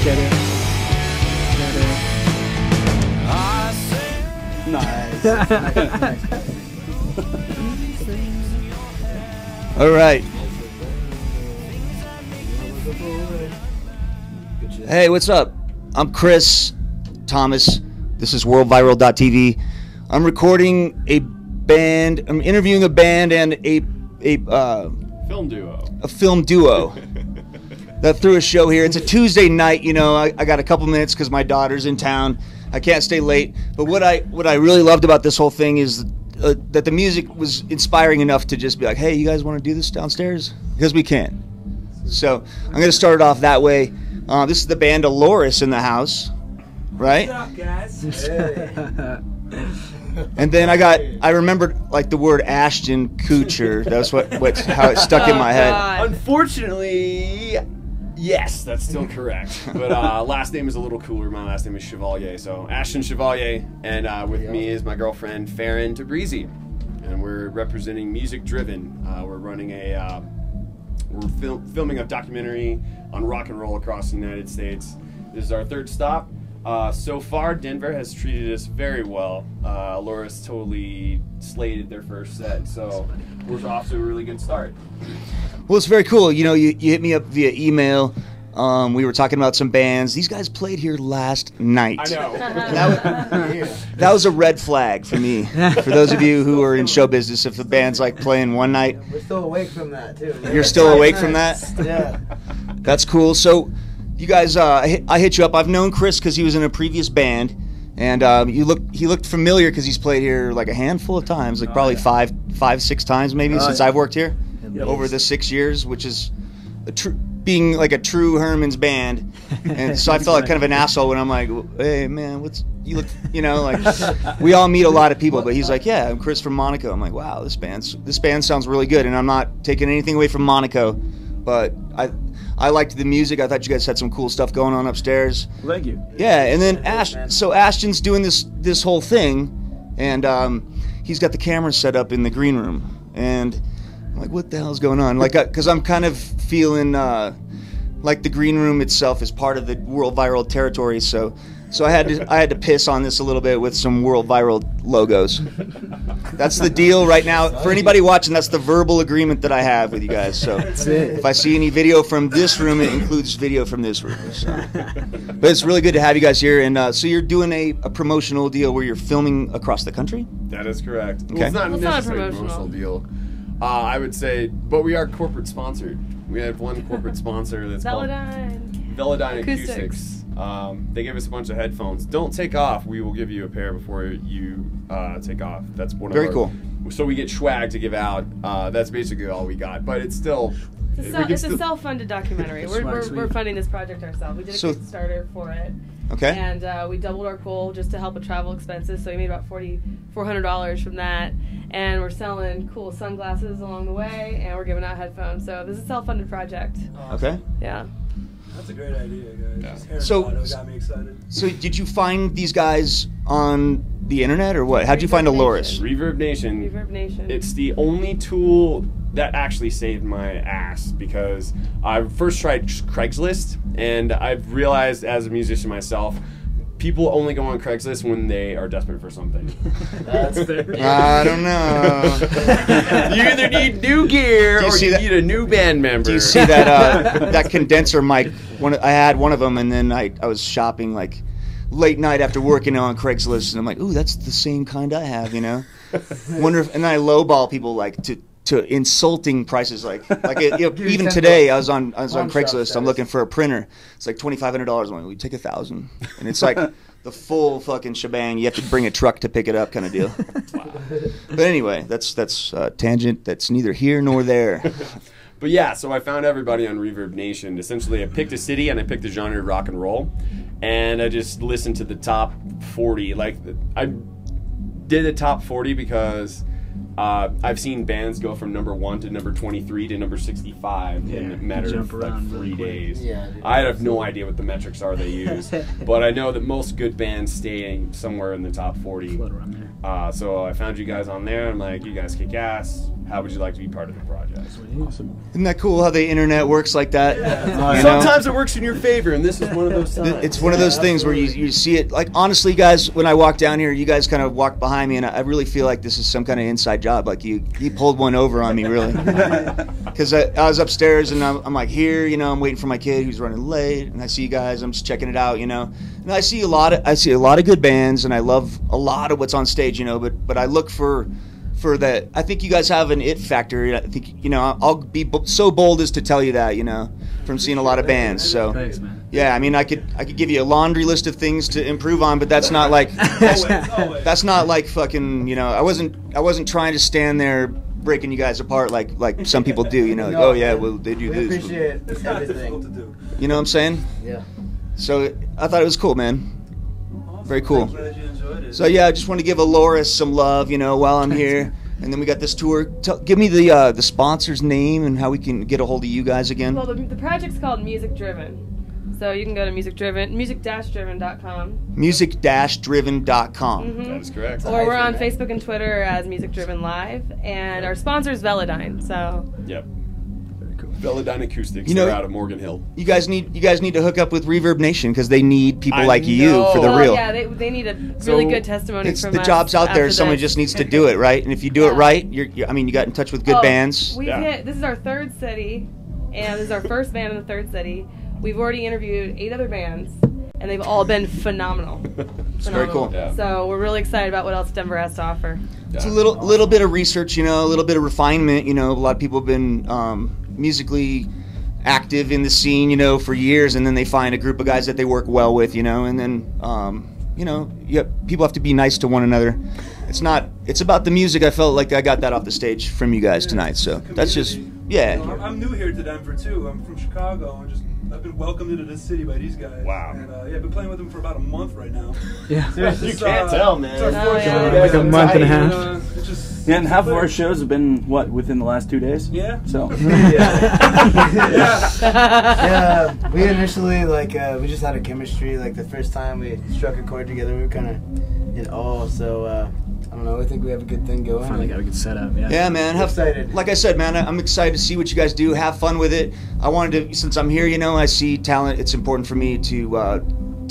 Nice. All right. Hey, what's up? I'm Chris Thomas. This is WorldViral.tv. I'm recording a band. I'm interviewing a band and a film duo. A film duo that threw a show here. It's a Tuesday night. You know, I got a couple minutes because my daughter's in town. I can't stay late. But what I really loved about this whole thing is that the music was inspiring enough to just be like, hey, you guys want to do this downstairs? Because we can. So I'm going to start it off that way. This is the band Aloris in the house, right? What's up, guys? And then I remembered like the word Ashton Kutcher. That's how it stuck in my head. Unfortunately, yes, that's still correct. But last name is a little cooler. My last name is Chevallier. So Ashton Chevallier, and with me is my girlfriend Farron Tabrizi, and we're representing Music Driven. We're running we're filming a documentary on rock and roll across the United States. This is our third stop. So far, Denver has treated us very well. Aloris totally slated their first set, so we're off to a really good start. Well, it's very cool. You know, you hit me up via email. We were talking about some bands. These guys played here last night. I know. That was a red flag for me. For those of you who are in show business, if the band's like playing one night. We're still awake from that, too. You're still awake from that? Yeah. That's cool. So, you guys, I hit you up. I've known Chris because he was in a previous band, and he looked familiar because he's played here like a handful of times, like probably five, 6 times maybe since I've worked here over the 6 years, which is being like a true Herman's band. And so I felt like kind of an asshole when I'm like, hey man, you look, you know, like we all meet a lot of people, but he's like, yeah, I'm Chris from Monaco. I'm like, wow, this band sounds really good, and I'm not taking anything away from Monaco, but I liked the music. I thought you guys had some cool stuff going on upstairs. Thank you. Yeah, and then Ashton's doing this whole thing, and he's got the camera set up in the green room, and I'm like, what the hell's going on? Like, because I'm kind of feeling like the green room itself is part of the World Viral territory, so I had to piss on this a little bit with some World Viral logos. That's the deal right now. For anybody watching, that's the verbal agreement that I have with you guys. So if I see any video from this room, it includes video from this room. So. But it's really good to have you guys here. And so you're doing a promotional deal where you're filming across the country? That is correct. Okay. Well, it's not necessarily a a promotional deal. I would say, but we are corporate sponsored. We have one corporate sponsor that's called Velodyne Acoustics. They give us a bunch of headphones. Don't take off. We will give you a pair before you take off. That's one of Very cool. So we get swag to give out. That's basically all we got. But it's still. It's a self-funded documentary. We're funding this project ourselves. We did a Kickstarter for it. Okay. And we doubled our goal just to help with travel expenses. So we made about $400 from that. And we're selling cool sunglasses along the way, and we're giving out headphones. So this is a self-funded project. Okay. Yeah. That's a great idea, guys. Yeah. Just hearing So- about it got me excited. So did you find these guys on the internet or what? How'd you find Aloris? Reverb Nation. Reverb Nation. It's the only tool that actually saved my ass, because I first tried Craigslist, and I've realized as a musician myself, people only go on Craigslist when they are desperate for something. That's fair. I don't know. You either need new gear or you need a new band member. Do you see that that condenser mic? I had one of them, and then I was shopping like late night after working on Craigslist, and I'm like, ooh, that's the same kind I have, you know. Wonder if, and then I lowball people like to insulting prices, like even today I was on Craigslist. I'm looking for a printer. It's like $2,500. I'm like, we take 1,000, and it's like the full fucking shebang. You have to bring a truck to pick it up, kind of deal. Wow. But anyway, that's a tangent. That's neither here nor there. But yeah, so I found everybody on Reverb Nation. Essentially, I picked a city and I picked a genre of rock and roll, and I just listened to the top 40. Like, I did the top 40 because I've seen bands go from number 1 to number 23 to number 65 in a matter of like 3 days. Yeah, dude. I have no idea what the metrics are they use, but I know that most good bands stay somewhere in the top 40. Float around there. So I found you guys on there. I'm like, you guys kick ass. how would you like to be part of the project? Isn't that cool how the internet works like that? You know? Sometimes it works in your favor, and this is one of those times. It's one of those things where you see it. Like, honestly, guys, when I walk down here, you guys kind of walk behind me, and I really feel like this is some kind of inside job. Like, you pulled one over on me, really. Because I was upstairs, and I'm like, here, you know, I'm waiting for my kid who's running late, and I see you guys, I'm just checking it out, you know. And I see a lot of good bands, and I love a lot of what's on stage, you know, but I look for that. I think you guys have an it factor. I think, you know, I'll be so bold as to tell you that, you know, from seeing a lot of bands. So Thanks, man. yeah, I mean, I could give you a laundry list of things to improve on, but that's not like that's not like fucking, you know, I wasn't trying to stand there breaking you guys apart like some people do, you know, like, oh yeah, well, they do this. Appreciate It's not everything. difficult to do. You know what I'm saying? Yeah. So I thought it was cool, man. Awesome. Very cool. I'm glad you enjoyed it. So yeah, I just want to give Aloris some love, you know, while I'm here. And then we got this tour. Give me the sponsor's name and how we can get a hold of you guys again. Well, the project's called Music Driven. So you can go to music-driven.com. Music-driven.com. That is correct. Or we're on Facebook and Twitter as Music Driven Live. And our sponsor is Velodyne. So Yep. Velodyne Acoustics. You know- They're out of Morgan Hill. You guys need to hook up with Reverb Nation because they need people I like you know. for the well, real. yeah, they need a really So, good testimony It's from the us job's out there. after Someone this. just needs to do it right. And if you do it Yeah. right, I mean, you got in touch with good Oh, bands. We've Yeah. this is our third city, and this is our first band in the third city. We've already interviewed 8 other bands, and they've all been phenomenal. It's very cool. Yeah. So we're really excited about what else Denver has to offer. It's a little bit of research, you know, a little bit of refinement. You know, a lot of people have been musically active in the scene, you know, for years, and then they find a group of guys that they work well with, you know, and then you know, people have to be nice to one another. It's about the music. I felt like I got that off the stage from you guys tonight, so that's just You know, I'm new here to Denver too. I'm from Chicago, and I've been welcomed into this city by these guys. Wow. And yeah, I've been playing with them for about a month right now. Yeah. You can't tell, man. It's our Oh, fourth yeah. show. Like a month and a half. It's just, Yeah, and half of our shows have been, what, within the last 2 days? Yeah. So. Yeah, we initially we just had a chemistry. Like the first time we struck a chord together, we were kind of in awe. So I don't know. I think we have a good thing going. Finally got a good setup. Yeah. Yeah, man. Excited. Like I said, man, I'm excited to see what you guys do. Have fun with it. I wanted to, since I'm here, you know, I see talent. It's important for me to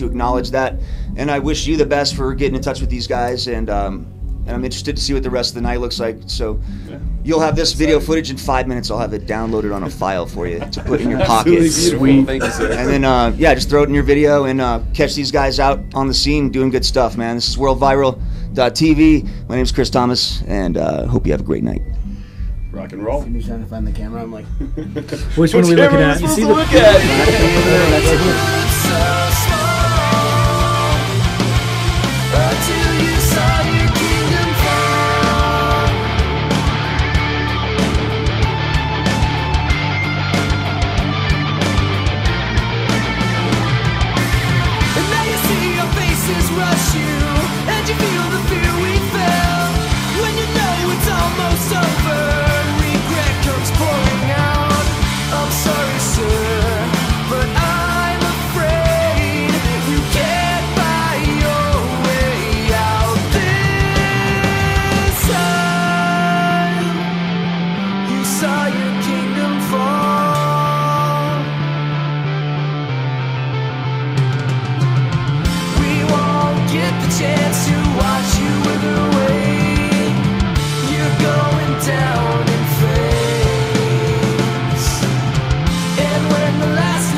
acknowledge that, and I wish you the best for getting in touch with these guys. And I'm interested to see what the rest of the night looks like. So you'll have this video footage in 5 minutes. I'll have it downloaded on a file for you to put in your pocket. Sweet. Thank you, sir. And then, yeah, just throw it in your video and catch these guys out on the scene doing good stuff, man. This is WorldViral.tv. My name's Chris Thomas, and hope you have a great night. Rock and roll. Me trying to find the camera. I'm like, Which one are we looking at? You see the look at? Rush you, and you feel the fear we felt when you know it's almost over. Regret comes pouring out. I'm sorry, sir, but I'm afraid you can't buy your way out this time. You saw your kingdom fall. We won't get the chance to watch you wither away. You're going down in flames. And when the last